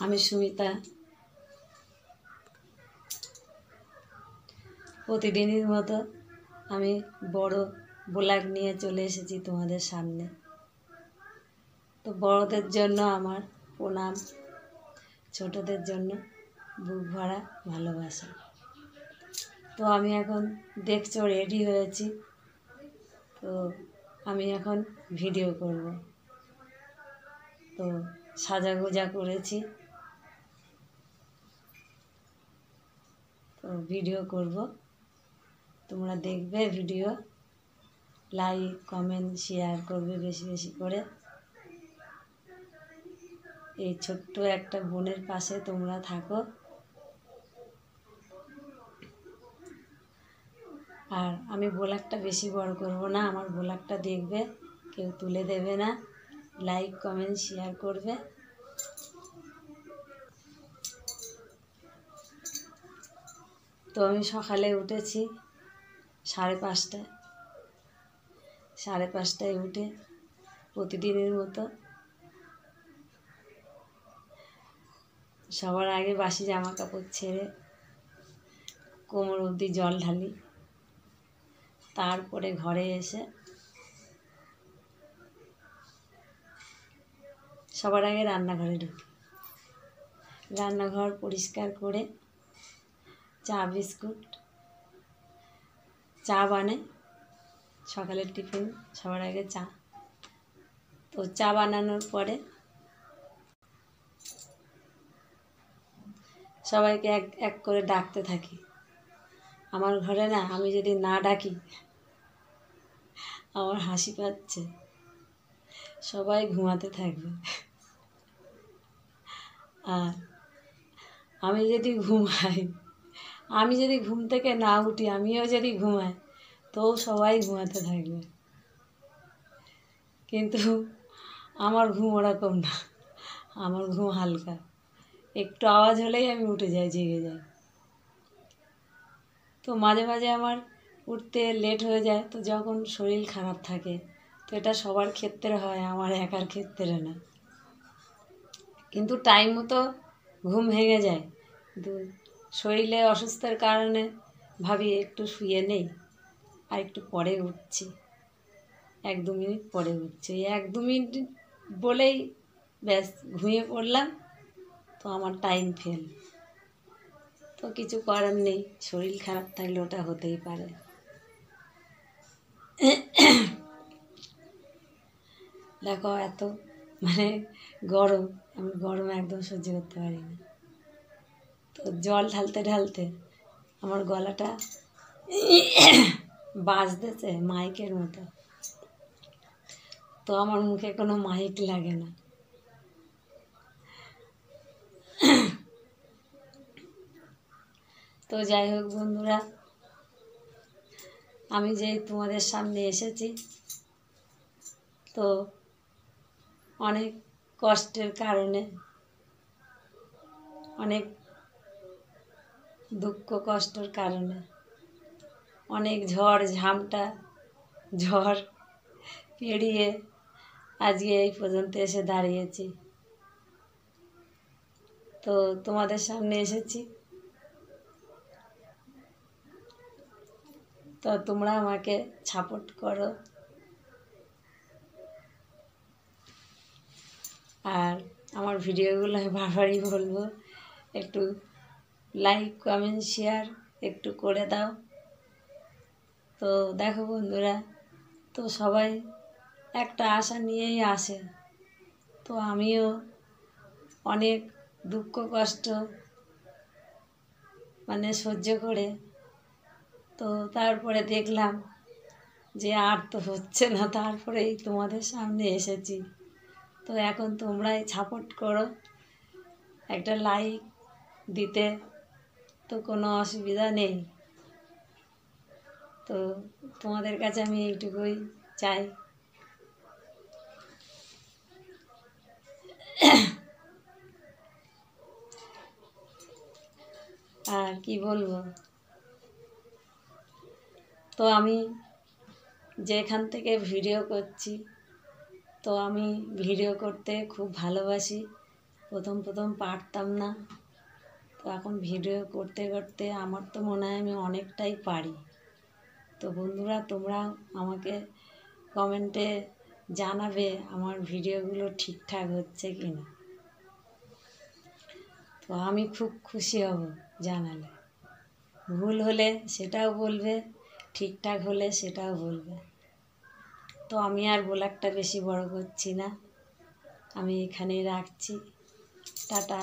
আমি সুমিতা। প্রতিদিনের মতো আমি বড় ব্লগ নিয়ে চলে এসেছি তোমাদের সামনে। তো বড়দের জন্য আমার প্রণাম, ছোটদের জন্য বুক ভরা ভালোবাসা। তো আমি এখন দেখছো রেডি হয়েছি, তো আমি এখন ভিডিও করব। তো সাজাগোজা করেছি, তো ভিডিও করব, তোমরা দেখবে ভিডিও, লাইক কমেন্ট শেয়ার করবে বেশি বেশি করে। এই ছোট্ট একটা বোনের পাশে তোমরা থাকো। আর আমি ব্লগটা বেশি বড় করব না, আমার ব্লগটা দেখবে, কেউ তুলে দেবে না, লাইক কমেন্ট শেয়ার করবে। তো আমি সকালে উঠেছি 5:30টায়। 5:30টায় উঠে প্রতিদিনের মতো সবার আগে বাসি জামা কাপড় ছেড়ে কোমর অবধি জল ঢালি। তারপরে ঘরে এসে সবার আগে রান্নাঘরে ঢুকি। রান্নাঘর পরিষ্কার করে চা বিস্কুট, চা বানাই, সকালের টিফিন সবার আগে চা। তো চা বানানোর পরে সবাইকে এক এক করে ডাকতে থাকি। আমার ঘরে না, আমি যদি না ডাকি আমার হাসি পাচ্ছে, সবাই ঘুমাতে থাকবে। আর আমি যদি ঘুমাই, আমি যদি ঘুম থেকে না উঠি, আমিও যদি ঘুমাই, তো সবাই ঘুমাতে থাকবে। কিন্তু আমার ঘুম ওরকম না, আমার ঘুম হালকা, একটু আওয়াজ হলেই আমি উঠে যাই, জেগে যাই। তো মাঝে মাঝে আমার উঠতে লেট হয়ে যায়, তো যখন শরীর খারাপ থাকে, তো এটা সবার ক্ষেত্রে হয়, আমার একার ক্ষেত্রে না। কিন্তু টাইম মতো ঘুম ভেঙে যায়, কিন্তু শরীরে অসুস্থতার কারণে ভাবি একটু শুয়ে নেই, আর একটু পরে উঠছি, 1-2 মিনিট পরে উঠছি। 1-2 মিনিট বলেই ব্যাস ঘুমিয়ে পড়লাম, তো আমার টাইম ফেল। তো কিছু করার নেই, শরীর খারাপ থাকলে ওটা হতেই পারে। দেখো এত গরম, আমি গরম একদম সহ্য করতে পারি না। তো জল ঢালতে ঢালতে আমার গলাটা বাজতেছে মাইকের মতো। তো আমার মুখে কোনো মাইক লাগে না। তো যাই হোক বন্ধুরা, আমি যে তোমাদের সামনে এসেছি, তো অনেক কষ্টের কারণে, অনেক দুঃখ কষ্টের কারণে, অনেক ঝড় পেরিয়ে আজকে এই পর্যন্ত এসে দাঁড়িয়েছি। তো তোমাদের সামনে এসেছি, তো তোমরা আমাকে সাপোর্ট করো। আর আমার ভিডিওগুলো আমি বারবারই বলবো, একটু লাইক কমেন্ট শেয়ার একটু করে দাও। তো দেখো বন্ধুরা, তো সবাই একটা আশা নিয়েই আসে, তো আমিও অনেক দুঃখ কষ্ট সহ্য করে, তো তারপরে দেখলাম যে আর তো হচ্ছে না, তারপরেই তোমাদের সামনে এসেছি। তো এখন তোমরাই সাপোর্ট করো, একটা লাইক দিতে তো কোনো অসুবিধা নেই। তো তোমাদের কাছে আমি এইটুকুই চাই। আর কি বলবো, তো আমি যেখান থেকে ভিডিও করছি, তো আমি ভিডিও করতে খুব ভালোবাসি, প্রথম প্রথম পারতাম না, তো এখন ভিডিও করতে করতে আমার তো মনে হয় আমি অনেকটাই পারি। তো বন্ধুরা, তোমরা আমাকে কমেন্টে জানাবে আমার ভিডিওগুলো ঠিকঠাক হচ্ছে কি না। তো আমি খুব খুশি হব জানালে। ভুল হলে সেটাও বলবে, ঠিকঠাক হলে সেটাও বলবে। তো আমি আর ব্লগটা বেশি বড় করছি না, আমি এখানেই রাখছি। টাটা।